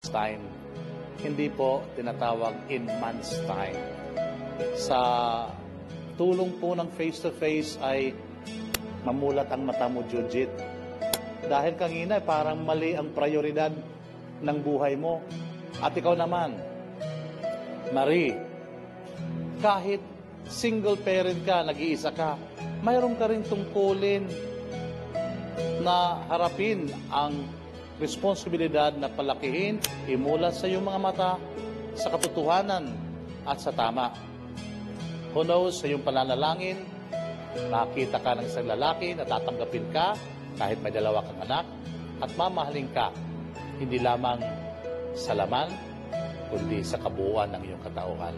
time. Hindi po tinatawag in months time. Sa tulong po ng face-to-face ay mamulat ang mata mo, Jujit. Dahil kanina parang mali ang prioridad ng buhay mo. At ikaw naman, Marie, kahit single parent ka, nag-iisa ka, mayroon ka rin tungkulin na harapin ang responsibilidad na palakihin, imulat sa iyong mga mata sa katotohanan at sa tama. Who knows, sa iyong pananalangin, makita ka ng isang lalaki na tatanggapin ka kahit may dalawa kang anak at mamahalin ka, hindi lamang sa laman, kundi sa kabuuan ng iyong katauhan.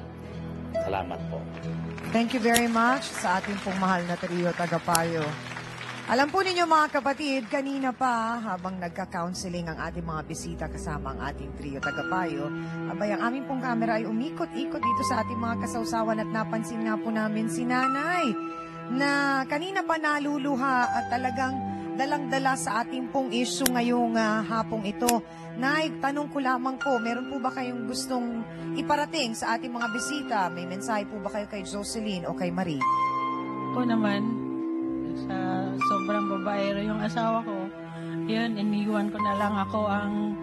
Salamat po. Thank you very much sa ating pong mahal na trio tagapayo. Alam po ninyo mga kapatid, kanina pa habang nagka-counseling ang ating mga bisita kasama ang ating trio tagapayo, abay ang aming pong camera ay umikot-ikot dito sa ating mga kasawsawan at napansin nga po namin si Nanay na kanina pa naluluha at talagang dalang-dala sa ating pong issue ngayong hapong ito. Nay, tanong ko lamang po, meron po ba kayong gustong iparating sa ating mga bisita? May mensahe po ba kayo kay Jocelyn o kay Marie? Ako naman, sa sobrang babaero yung asawa ko, yun, iniwan ko na lang ako ang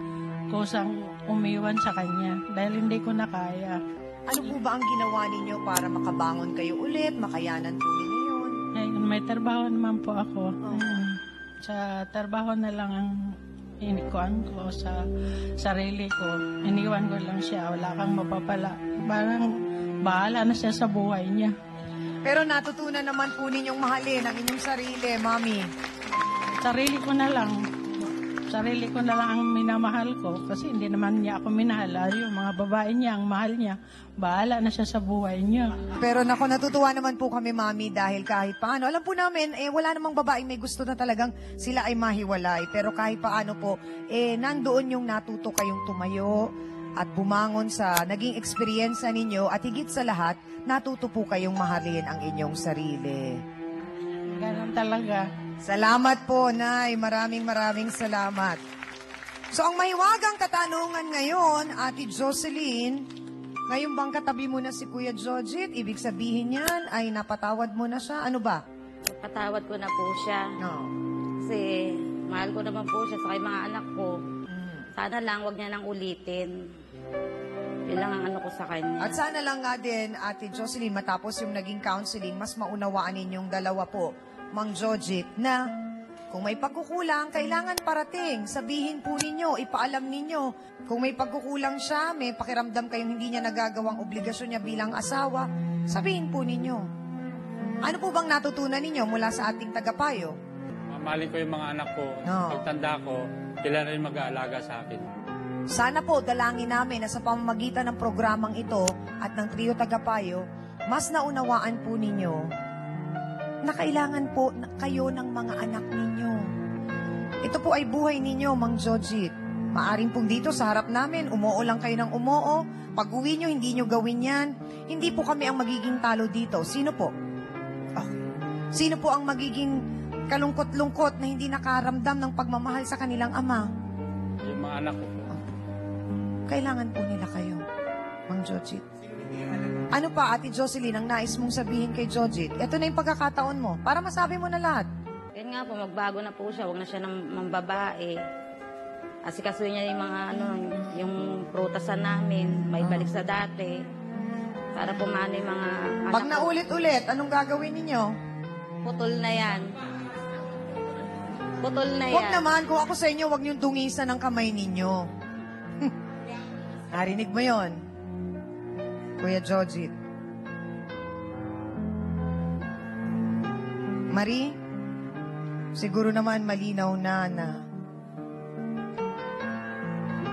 kusang umiwan sa kanya dahil hindi ko na kaya. Ano po ba ang ginawa ninyo para makabangon kayo ulit, makayanan po ninyo yun? Ayun, may trabaho naman po ako. Sa trabaho na lang ang inikuan ko sa sarili ko. Iniwan ko lang siya, wala kang mapapala. Parang bahala na siya sa buhay niya. Pero natutunan naman po ninyong mahalin ang inyong sarili, Mami. Sarili ko na lang. Sarili ko na lang ang minamahal ko kasi hindi naman niya ako minahal. Yung mga babae niya, ang mahal niya, bahala na siya sa buhay niya. Pero naku, natutuwa naman po kami, Mami, dahil kahit paano, alam po namin, wala namang babaeng may gusto na talagang sila ay mahiwalay. Pero kahit paano po, nandoon yung natuto kayong tumayo at bumangon sa naging eksperyensya ninyo at higit sa lahat, natuto po kayong mahalin ang inyong sarili. Ganun talaga. Salamat po, Nay. Maraming salamat. So, ang mahiwagang katanungan ngayon, Ate Jocelyn, ngayon bang katabi mo na si Kuya Jojit? Ibig sabihin yan ay napatawad mo na siya? Ano ba? Patawad ko na po siya. No. Kasi mahal ko naman po siya sa mga anak ko. Sana lang wag niya nang ulitin. Yun lang ang ano ko sa kanya. At sana lang nga din, Ate Jocelyn, matapos yung naging counseling, mas maunawaan ninyong dalawa po, Mang Jojit, na kung may pagkukulang, kailangan parating. Sabihin po ninyo, ipaalam ninyo. Kung may pagkukulang siya, may pakiramdam kayong hindi niya nagagawang obligasyon niya bilang asawa, sabihin po ninyo. Ano po bang natutunan ninyo mula sa ating tagapayo? Mamahalin ko yung mga anak ko. No. Pagtanda ko, sila rin mag-aalaga sa akin. Sana po, dalangin namin na sa pamamagitan ng programang ito at ng trio tagapayo, mas naunawaan po ninyo na kailangan po kayo ng mga anak ninyo. Ito po ay buhay ninyo, Mang Jojit. Maaring pong dito sa harap namin, umuo lang kayo ng umuo. Pag uwi nyo, hindi nyo gawin yan. Hindi po kami ang magiging talo dito. Sino po? Sino po ang magiging kalungkot-lungkot na hindi nakaramdam ng pagmamahal sa kanilang ama? Yung mga anak ko. Kailangan po nila kayo, Mang Jojit. Ano pa, Ate Jocelyn, ang nais mong sabihin kay Jojit? Ito na yung pagkakataon mo, para masabi mo na lahat. Yun nga po, magbago na po siya. Huwag na siya ng babae. Asikasuhin niya yung mga yung prutasan namin. May balik sa dati. Para pumano yung mga anak. Pag naulit-ulit, anong gagawin ninyo? Putol na yan. Putol na yan. Huwag naman, kung ako sa inyo, huwag niyong dungisan ng kamay ninyo. Narinig mo yon, Kuya Jojit. Marie, siguro naman malinaw na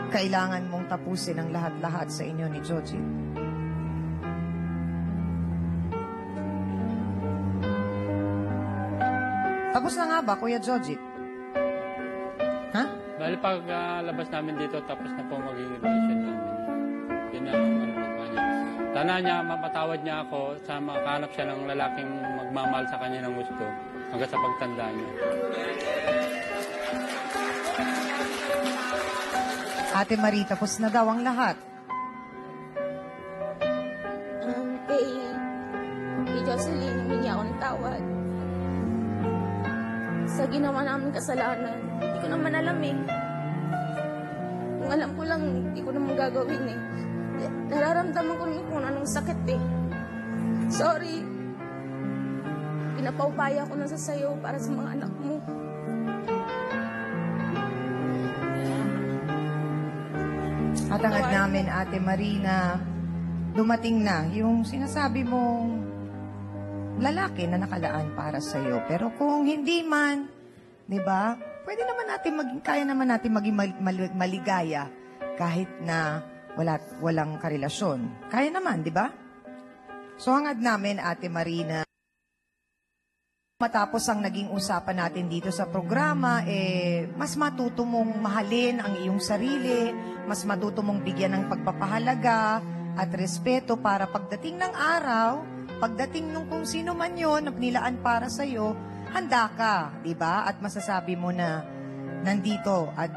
kailangan mong tapusin ang lahat-lahat sa inyo ni Jojit. Tapos na nga ba, Kuya Jojit? Ha? Bali pag labas namin dito, tapos na po magiging relasyon namin. Yun na ang ano ko kanya. Sana niya, mapatawad niya ako sa makahanap siya ng lalaking magmamahal sa kanya ng gusto hanggang sa pagtanda niya. Ate Marie, tapos na daw ang lahat. Kay Jocelyn, humingi ako ng tawad. Sa ginawa namin kasalanan, hindi ko naman alam eh. Kung alam ko lang, hindi ko naman gagawin eh. Nararamdaman ko rin kung anong sakit eh. Sorry. Pinapaupaya ko na sa sayo para sa mga anak mo. At hangad namin, Ate Marina, dumating na yung sinasabi mong lalaki na nakalaan para sa iyo. Pero kung hindi man, 'di ba? Pwede naman natin kaya naman natin maging maligaya kahit na walang karelasyon. Kaya naman, 'di ba? So hangad namin, Ate Marina, matapos ang naging usapan natin dito sa programa, mas matuto mong mahalin ang iyong sarili, mas matuto mong bigyan ng pagpapahalaga at respeto para pagdating ng araw, pagdating nung kung sino man yun na nilaan para sa'yo, handa ka, di ba? At masasabi mo na nandito at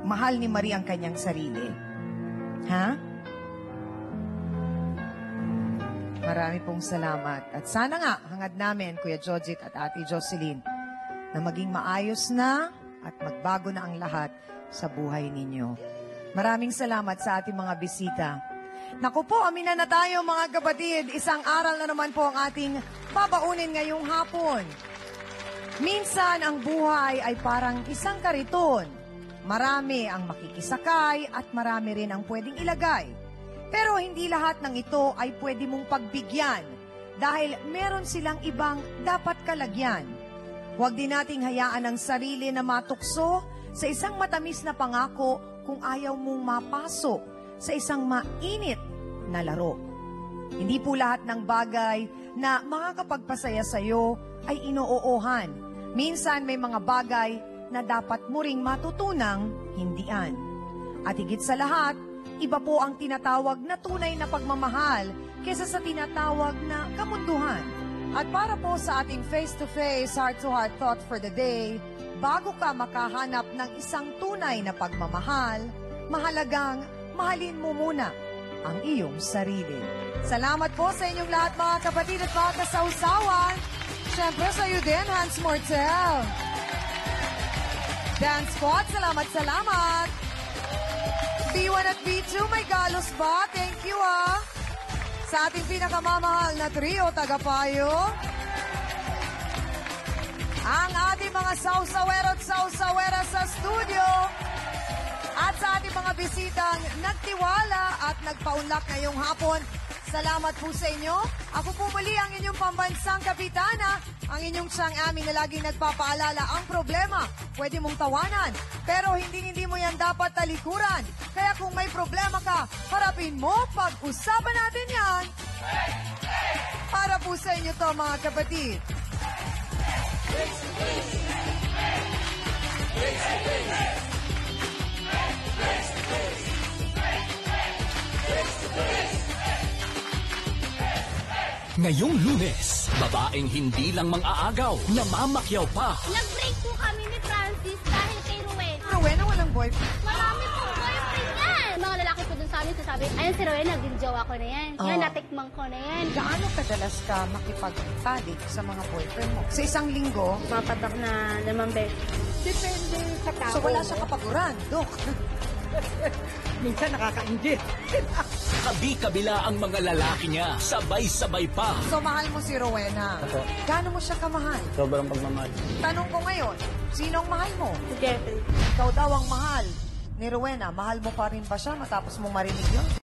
mahal ni Marie ang kanyang sarili. Ha? Marami pong salamat. At sana nga, hangad namin, Kuya Jojit at Ate Jocelyn, na maging maayos na at magbago na ang lahat sa buhay ninyo. Maraming salamat sa ating mga bisita. Naku po, amina na tayo mga kapatid. Isang aral na naman po ang ating babaunin ngayong hapon. Minsan ang buhay ay parang isang kariton. Marami ang makikisakay at marami rin ang pwedeng ilagay. Pero hindi lahat ng ito ay pwede mong pagbigyan dahil meron silang ibang dapat kalagyan. Huwag din nating hayaan ang sarili na matukso sa isang matamis na pangako kung ayaw mong mapasok sa isang mainit na laro. Hindi po lahat ng bagay na makakapagpasaya sa iyo ay inoohan. Minsan may mga bagay na dapat mo ring matutunang hindian. At higit sa lahat, iba po ang tinatawag na tunay na pagmamahal kaysa sa tinatawag na kamunduhan. At para po sa ating face-to-face, heart-to-heart thought for the day, bago ka makahanap ng isang tunay na pagmamahal, mahalagang mahalin mo muna ang iyong sarili. Salamat po sa inyong lahat mga kapatid at mga kasawsawan. Siyempre sa iyo din, Hans Mortel. Dance Squad, salamat. B1 at B2, may galos ba? Thank you Sa ating pinakamamahal na trio, Tagapayo. Ang ating mga sawsawero at sawsawera sa studio. At sa ating mga bisitang nagtiwala at nagpaunlak ngayong hapon, salamat po sa inyo. Ako po muli ang inyong pambansang kapitana, ang inyong siyang amin na laging nagpapaalala. Ang problema, pwede mong tawanan, pero hindi mo yan dapat talikuran. Kaya kung may problema ka, harapin mo, pag-usapan natin yan. Para po sa inyo to mga kapatid. Ngayong Lunes, babaeng hindi lang mang-aagaw, namamakyaw pa. Nag-break po kami ni Francis dahil kay Rowena. Rowena walang boyfriend. Marami pong boyfriend yan. Mga lalaki po dun sa amin sasabi, ayun si Rowena, naging jowa ko na yan. Yan, natikmang ko na yan. Gaano kadalas ka makipagtalik sa mga boyfriend mo? Sa isang linggo? Mapatak na 5 beses. Depende sa tao. So wala siyang kapaguran, Dok. Minsan nakakaingit. Kabi-kabila ang mga lalaki niya, sabay-sabay pa. So mahal mo si Rowena. Ako. Gaano mo siya kamahal? Sobrang pagmamahal. Tanong ko ngayon, sinong mahal mo? Si Jeffrey. Ikaw daw ang mahal ni Rowena. Mahal mo pa rin ba siya matapos mong marinig yun?